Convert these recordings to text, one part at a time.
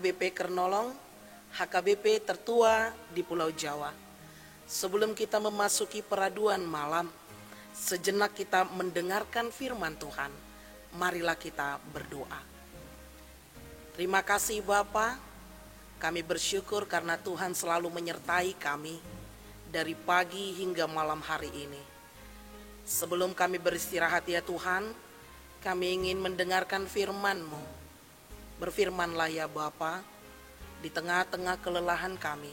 HKBP Kernolong, HKBP tertua di Pulau Jawa. Sebelum kita memasuki peraduan malam, sejenak kita mendengarkan firman Tuhan. Marilah kita berdoa. Terima kasih Bapa, kami bersyukur karena Tuhan selalu menyertai kami dari pagi hingga malam hari ini. Sebelum kami beristirahat ya Tuhan, kami ingin mendengarkan firman-Mu. Berfirmanlah ya Bapa, di tengah-tengah kelelahan kami,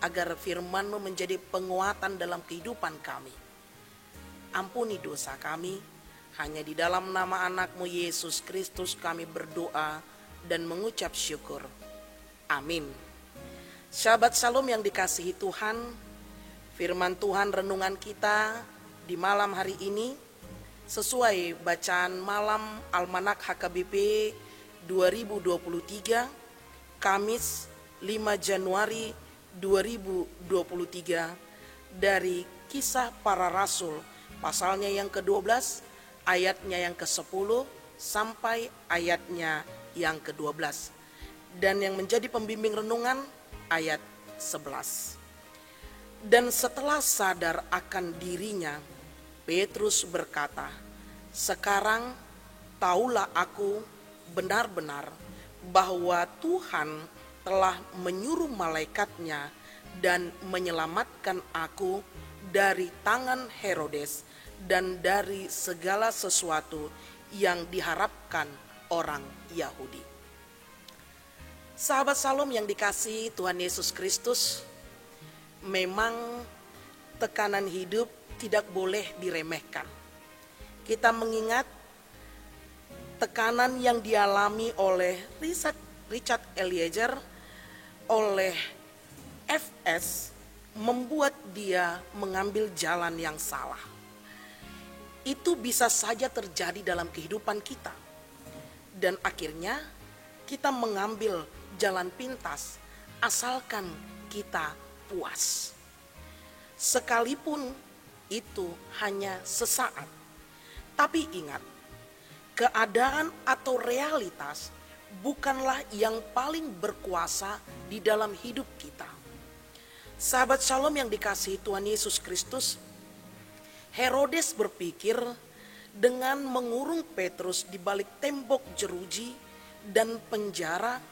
agar firman-Mu menjadi penguatan dalam kehidupan kami. Ampuni dosa kami, hanya di dalam nama anak-Mu Yesus Kristus kami berdoa dan mengucap syukur. Amin. Syabat Shalom yang dikasihi Tuhan, firman Tuhan renungan kita di malam hari ini sesuai bacaan malam Almanak HKBP 2023, Kamis 5 Januari 2023, dari Kisah Para Rasul pasalnya yang ke-12, ayatnya yang ke-10 sampai ayatnya yang ke-12. Dan yang menjadi pembimbing renungan ayat 11. Dan setelah sadar akan dirinya, Petrus berkata, "Sekarang taulah aku benar-benar bahwa Tuhan telah menyuruh malaikatnya dan menyelamatkan aku dari tangan Herodes dan dari segala sesuatu yang diharapkan orang Yahudi." Sahabat Shalom yang dikasihi Tuhan Yesus Kristus, memang tekanan hidup tidak boleh diremehkan. Kita mengingat tekanan yang dialami oleh Richard Eliezer oleh FS membuat dia mengambil jalan yang salah. Itu bisa saja terjadi dalam kehidupan kita. Dan akhirnya kita mengambil jalan pintas asalkan kita puas. Sekalipun itu hanya sesaat. Tapi ingat, keadaan atau realitas bukanlah yang paling berkuasa di dalam hidup kita. Sahabat Shalom yang dikasihi Tuhan Yesus Kristus, Herodes berpikir dengan mengurung Petrus di balik tembok jeruji dan penjara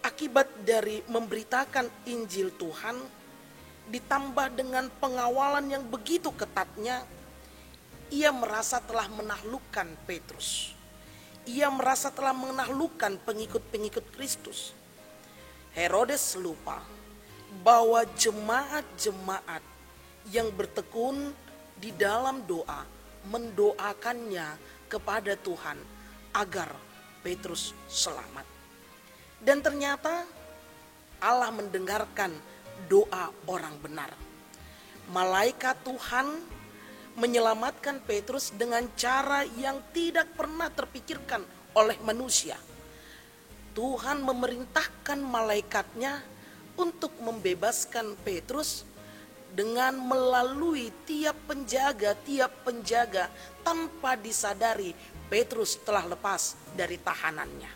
akibat dari memberitakan Injil Tuhan, ditambah dengan pengawalan yang begitu ketatnya, ia merasa telah menaklukkan Petrus. Ia merasa telah menaklukkan pengikut-pengikut Kristus. Herodes lupa bahwa jemaat-jemaat yang bertekun di dalam doa mendoakannya kepada Tuhan agar Petrus selamat. Dan ternyata Allah mendengarkan doa orang benar. Malaikat Tuhan menyelamatkan Petrus dengan cara yang tidak pernah terpikirkan oleh manusia. Tuhan memerintahkan malaikatnya untuk membebaskan Petrus dengan melalui tiap penjaga tanpa disadari Petrus telah lepas dari tahanannya.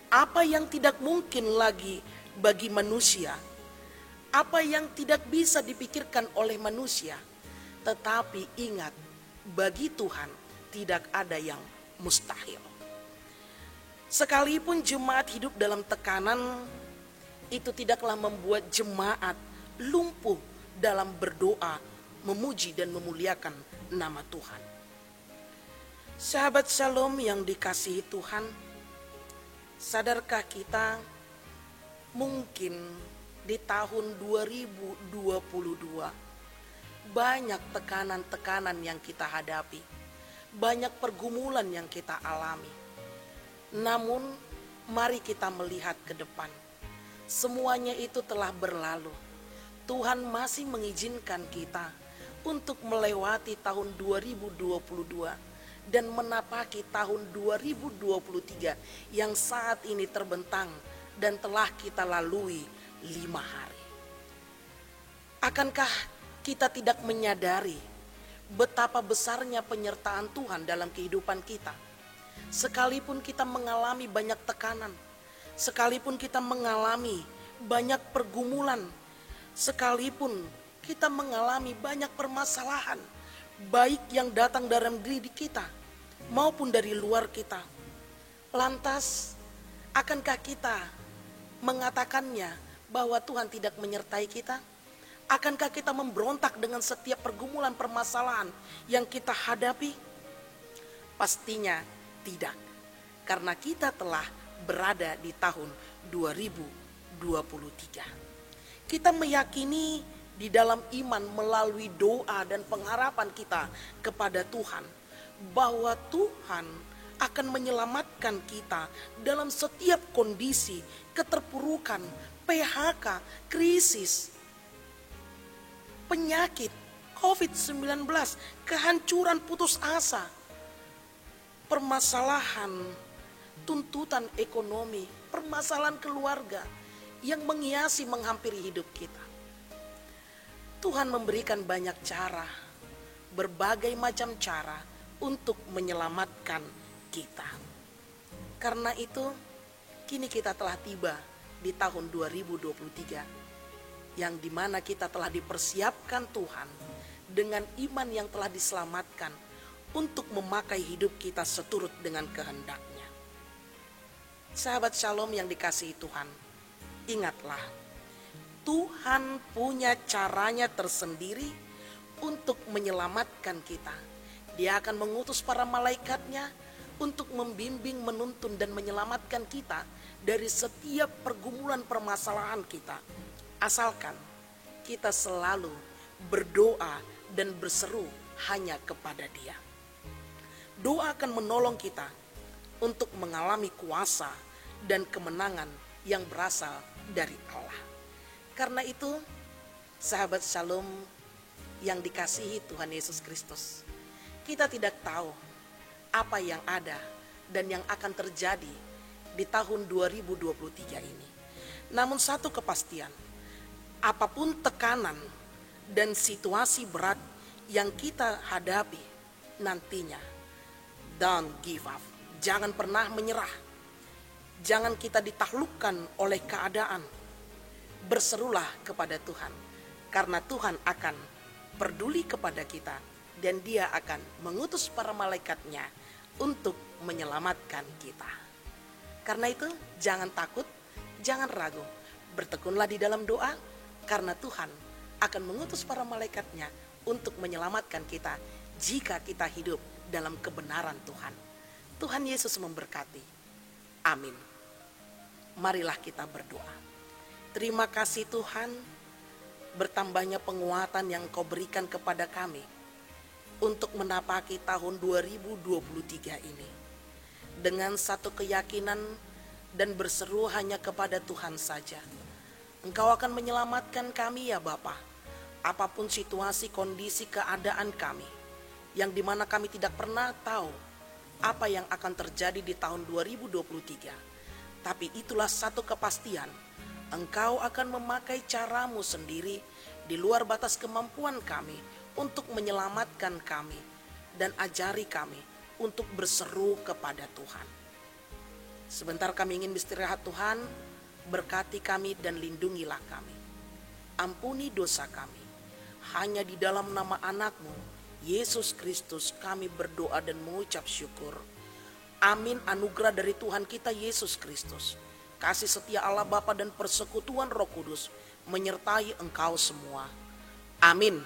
Apa yang tidak mungkin lagi bagi manusia, apa yang tidak bisa dipikirkan oleh manusia, tetapi ingat, bagi Tuhan tidak ada yang mustahil. Sekalipun jemaat hidup dalam tekanan, itu tidaklah membuat jemaat lumpuh dalam berdoa, memuji dan memuliakan nama Tuhan. Sahabat Shalom yang dikasihi Tuhan, sadarkah kita mungkin di tahun 2022 banyak tekanan-tekanan yang kita hadapi, banyak pergumulan yang kita alami. Namun mari kita melihat ke depan. Semuanya itu telah berlalu. Tuhan masih mengizinkan kita untuk melewati tahun 2022 dan menapaki tahun 2023 yang saat ini terbentang dan telah kita lalui 5 hari. Akankah kita tidak menyadari betapa besarnya penyertaan Tuhan dalam kehidupan kita? Sekalipun kita mengalami banyak tekanan, sekalipun kita mengalami banyak pergumulan, sekalipun kita mengalami banyak permasalahan, baik yang datang dalam diri kita maupun dari luar kita. Lantas, akankah kita mengatakannya bahwa Tuhan tidak menyertai kita? Akankah kita memberontak dengan setiap pergumulan permasalahan yang kita hadapi? Pastinya tidak, karena kita telah berada di tahun 2023. Kita meyakini di dalam iman melalui doa dan pengharapan kita kepada Tuhan, bahwa Tuhan akan menyelamatkan kita dalam setiap kondisi keterpurukan, PHK, krisis, penyakit, COVID-19, kehancuran, putus asa, permasalahan, tuntutan ekonomi, permasalahan keluarga yang menghampiri hidup kita. Tuhan memberikan banyak cara, berbagai macam cara untuk menyelamatkan kita. Karena itu, kini kita telah tiba di tahun 2023, yang dimana kita telah dipersiapkan Tuhan dengan iman yang telah diselamatkan untuk memakai hidup kita seturut dengan kehendak-Nya. Sahabat Shalom yang dikasihi Tuhan, ingatlah, Tuhan punya caranya tersendiri untuk menyelamatkan kita. Dia akan mengutus para malaikatnya untuk membimbing, menuntun, dan menyelamatkan kita dari setiap pergumulan permasalahan kita. Asalkan kita selalu berdoa dan berseru hanya kepada Dia. Doa akan menolong kita untuk mengalami kuasa dan kemenangan yang berasal dari Allah. Karena itu, sahabat Shalom yang dikasihi Tuhan Yesus Kristus, kita tidak tahu apa yang ada dan yang akan terjadi di tahun 2023 ini. Namun satu kepastian, apapun tekanan dan situasi berat yang kita hadapi nantinya, don't give up. Jangan pernah menyerah. Jangan kita ditaklukkan oleh keadaan. Berserulah kepada Tuhan, karena Tuhan akan peduli kepada kita dan Dia akan mengutus para malaikatnya untuk menyelamatkan kita. Karena itu jangan takut, jangan ragu, bertekunlah di dalam doa, karena Tuhan akan mengutus para malaikatnya untuk menyelamatkan kita jika kita hidup dalam kebenaran Tuhan. Tuhan Yesus memberkati. Amin. Marilah kita berdoa. Terima kasih Tuhan, bertambahnya penguatan yang Kau berikan kepada kami untuk menapaki tahun 2023 ini. Dengan satu keyakinan dan berseru hanya kepada Tuhan saja. Engkau akan menyelamatkan kami ya Bapa. Apapun situasi, kondisi, keadaan kami, yang dimana kami tidak pernah tahu apa yang akan terjadi di tahun 2023. Tapi itulah satu kepastian, Engkau akan memakai caramu sendiri di luar batas kemampuan kami untuk menyelamatkan kami dan ajari kami untuk berseru kepada Tuhan. Sebentar kami ingin beristirahat Tuhan, berkati kami dan lindungilah kami. Ampuni dosa kami. Hanya di dalam nama anak-Mu, Yesus Kristus, kami berdoa dan mengucap syukur. Amin. Anugerah dari Tuhan kita Yesus Kristus, kasih setia Allah Bapa dan persekutuan Roh Kudus menyertai engkau semua. Amin.